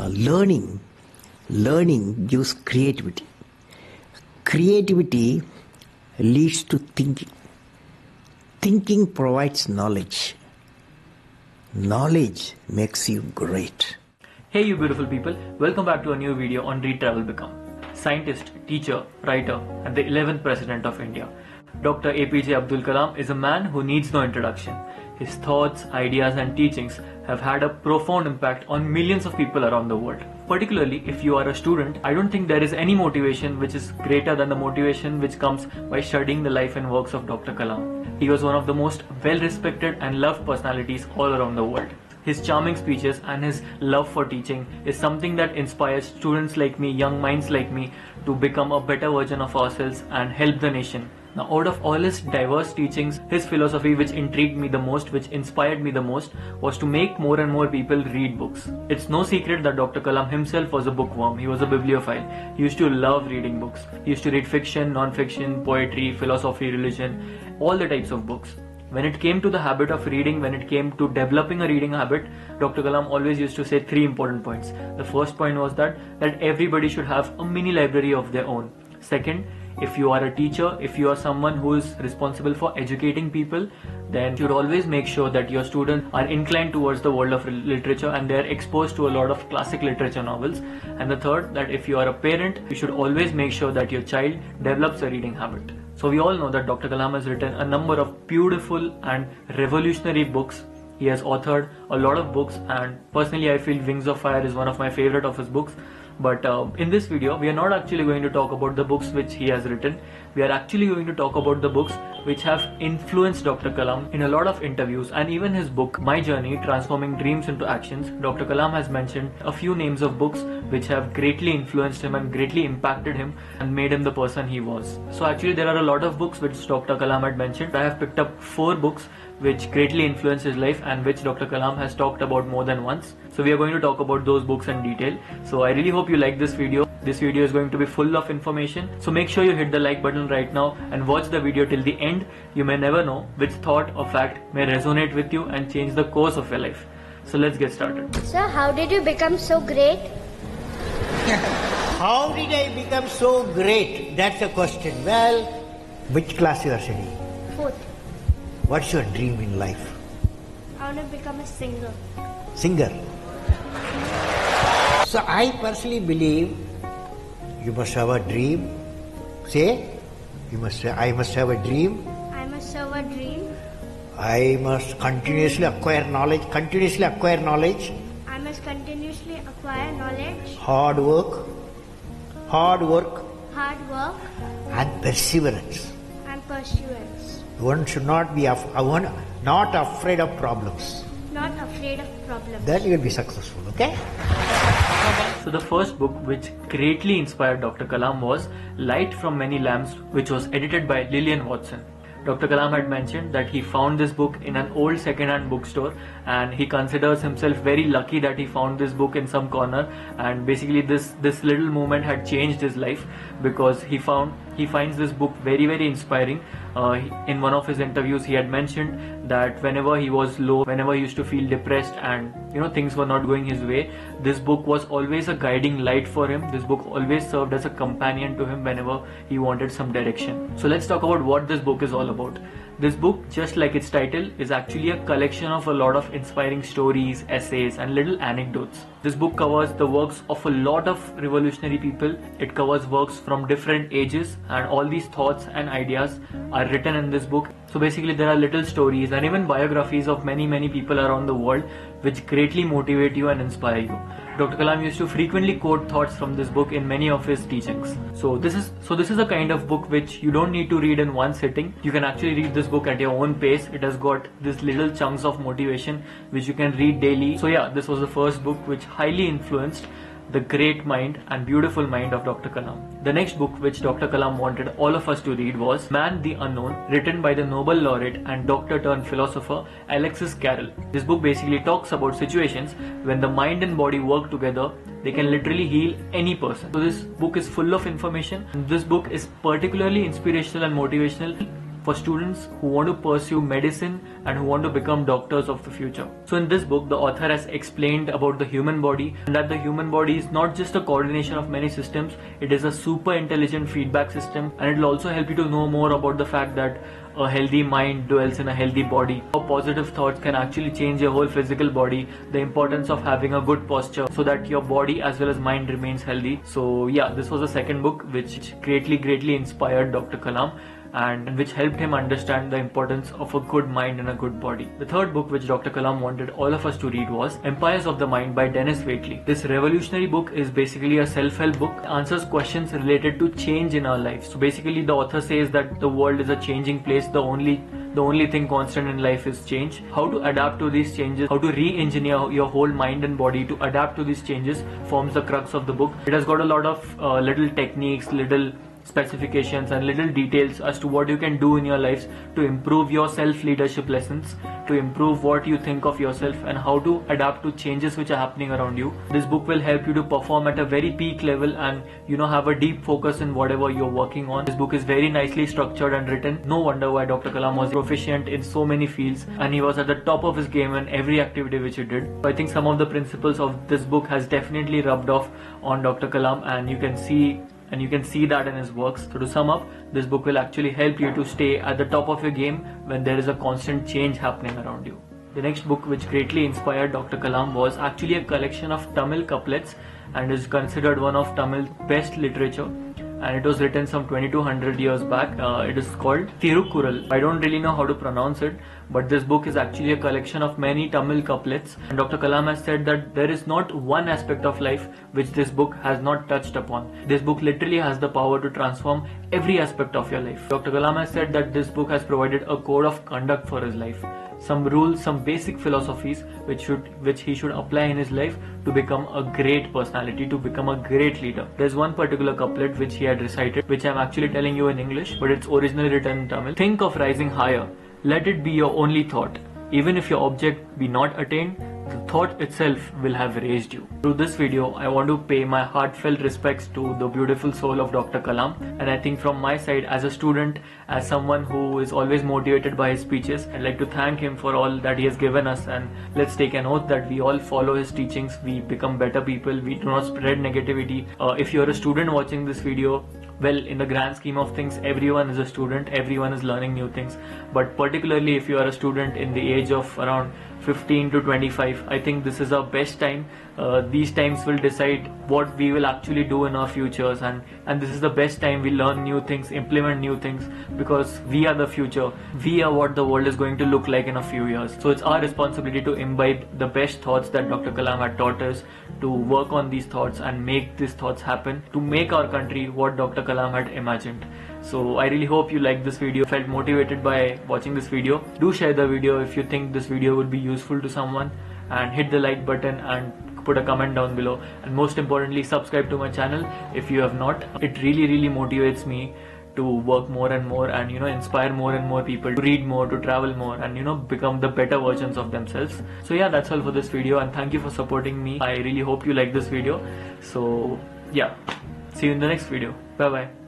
Learning gives creativity. Creativity leads to thinking. Thinking provides knowledge. Knowledge makes you great. Hey you beautiful people, welcome back to a new video on Read Travel Become. Scientist, teacher, writer and the 11th President of India. Dr. APJ Abdul Kalam is a man who needs no introduction. His thoughts, ideas and teachings have had a profound impact on millions of people around the world. Particularly if you are a student, I don't think there is any motivation which is greater than the motivation which comes by studying the life and works of Dr. Kalam. He was one of the most well-respected and loved personalities all around the world. His charming speeches and his love for teaching is something that inspires students like me, young minds like me, to become a better version of ourselves and help the nation. Now, out of all his diverse teachings, his philosophy which intrigued me the most, which inspired me the most, was to make more and more people read books. It's no secret that Dr. Kalam himself was a bookworm. He was a bibliophile. He used to love reading books. He used to read fiction, non-fiction, poetry, philosophy, religion, all the types of books. When it came to the habit of reading, when it came to developing a reading habit, Dr. Kalam always used to say 3 important points. The first point was that everybody should have a mini library of their own. Second, if you are a teacher, if you are someone who is responsible for educating people, then you should always make sure that your students are inclined towards the world of literature and they are exposed to a lot of classic literature novels. And the third, that if you are a parent, you should always make sure that your child develops a reading habit. So we all know that Dr. Kalam has written a number of beautiful and revolutionary books. He has authored a lot of books, and personally I feel Wings of Fire is one of my favorite of his books. But in this video, we are not actually going to talk about the books which he has written. We are actually going to talk about the books which have influenced Dr. Kalam in a lot of interviews, and even his book, My Journey, Transforming Dreams into Actions. Dr. Kalam has mentioned a few names of books which have greatly influenced him and greatly impacted him and made him the person he was. So actually there are a lot of books which Dr. Kalam had mentioned. I have picked up 4 books which greatly influenced his life and which Dr. Kalam has talked about more than once. So we are going to talk about those books in detail. So I really hope you like this video. This video is going to be full of information. So make sure you hit the like button right now and watch the video till the end. You may never know which thought or fact may resonate with you and change the course of your life. So let's get started. Sir, how did you become so great? How did I become so great? That's the question. Well, which class you are studying? 4th. What's your dream in life? I want to become a singer. Singer. So I personally believe you must have a dream. Say, you must say, I must have a dream. I must have a dream. I must continuously acquire knowledge. Continuously acquire knowledge. I must continuously acquire knowledge. Hard work. Hard work. Hard work. And perseverance. And pursuance. One should not be not afraid of problems. Not afraid of problems. Then you will be successful, okay? So the first book which greatly inspired Dr. Kalam was Light from Many Lamps, which was edited by Lillian Watson. Dr. Kalam had mentioned that he found this book in an old second-hand bookstore, and he considers himself very lucky that he found this book in some corner, and basically this little moment had changed his life because he finds this book very, very inspiring. In one of his interviews he had mentioned that whenever he was low, whenever he used to feel depressed and things were not going his way, this book was always a guiding light for him. This book always served as a companion to him whenever he wanted some direction. So let's talk about what this book is all about. This book, just like its title, is actually a collection of a lot of inspiring stories, essays and little anecdotes. This book covers the works of a lot of revolutionary people. It covers works from different ages, and all these thoughts and ideas are written in this book. So basically there are little stories and even biographies of many people around the world which greatly motivate you and inspire you. Dr. Kalam used to frequently quote thoughts from this book in many of his teachings. So this is a kind of book which you don't need to read in one sitting. You can actually read this book at your own pace. It has got these little chunks of motivation which you can read daily. So yeah, this was the first book which highly influenced the great mind and beautiful mind of Dr. Kalam. The next book which Dr. Kalam wanted all of us to read was Man the Unknown, written by the Nobel laureate and doctor turned philosopher Alexis Carrel. This book basically talks about situations when the mind and body work together. They can literally heal any person. So this book is full of information. This book is particularly inspirational and motivational. for students who want to pursue medicine and who want to become doctors of the future. So in this book, the author has explained about the human body and that the human body is not just a coordination of many systems, it is a super intelligent feedback system, and it will also help you to know more about the fact that a healthy mind dwells in a healthy body, how positive thoughts can actually change your whole physical body, the importance of having a good posture so that your body as well as mind remains healthy. So yeah, this was the second book which greatly inspired Dr. Kalam and which helped him understand the importance of a good mind and a good body. The third book which Dr. Kalam wanted all of us to read was Empires of the Mind by Dennis Waitley. This revolutionary book is basically a self-help book. It answers questions related to change in our lives. So basically the author says that the world is a changing place. The only thing constant in life is change. How to adapt to these changes, how to re-engineer your whole mind and body to adapt to these changes forms the crux of the book. It has got a lot of little techniques, little specifications and little details as to what you can do in your lives to improve your self-leadership lessons, to improve what you think of yourself and how to adapt to changes which are happening around you. This book will help you to perform at a very peak level and have a deep focus in whatever you're working on. This book is very nicely structured and written. No wonder why Dr. Kalam was proficient in so many fields and he was at the top of his game in every activity which he did. So I think some of the principles of this book has definitely rubbed off on Dr. Kalam, and you can see that in his works. So to sum up, this book will actually help you to stay at the top of your game when there is a constant change happening around you. The next book which greatly inspired Dr. Kalam was actually a collection of Tamil couplets and is considered one of Tamil's best literature, and it was written some 2200 years back. It is called Thirukkural. I don't really know how to pronounce it, but this book is actually a collection of many Tamil couplets, and Dr. Kalam has said that there is not one aspect of life which this book has not touched upon. This book literally has the power to transform every aspect of your life. Dr. Kalam has said that this book has provided a code of conduct for his life, some rules, some basic philosophies which he should apply in his life to become a great personality, to become a great leader. There's one particular couplet which he had recited, which I'm actually telling you in English, but it's originally written in Tamil. Think of rising higher, let it be your only thought. Even if your object be not attained, the thought itself will have raised you. Through this video, I want to pay my heartfelt respects to the beautiful soul of Dr. Kalam, and I think from my side as a student, as someone who is always motivated by his speeches, I'd like to thank him for all that he has given us, and let's take an oath that we all follow his teachings, we become better people, we do not spread negativity. If you're a student watching this video, well, in the grand scheme of things, everyone is a student, everyone is learning new things, but particularly if you are a student in the age of around 15 to 25, I think this is our best time. These times will decide what we will actually do in our futures, and this is the best time we learn new things, implement new things, because we are the future. We are what the world is going to look like in a few years. So it's our responsibility to imbibe the best thoughts that Dr. Kalam had taught us, to work on these thoughts and make these thoughts happen, to make our country what Dr. Kalam had imagined. So I really hope you liked this video, felt motivated by watching this video. Do share the video if you think this video would be useful to someone, and hit the like button and put a comment down below, and most importantly subscribe to my channel if you have not. It really motivates me to work more and more and inspire more and more people to read more, to travel more, and become the better versions of themselves. So yeah, that's all for this video, and thank you for supporting me. I really hope you like this video. So yeah, see you in the next video. Bye bye.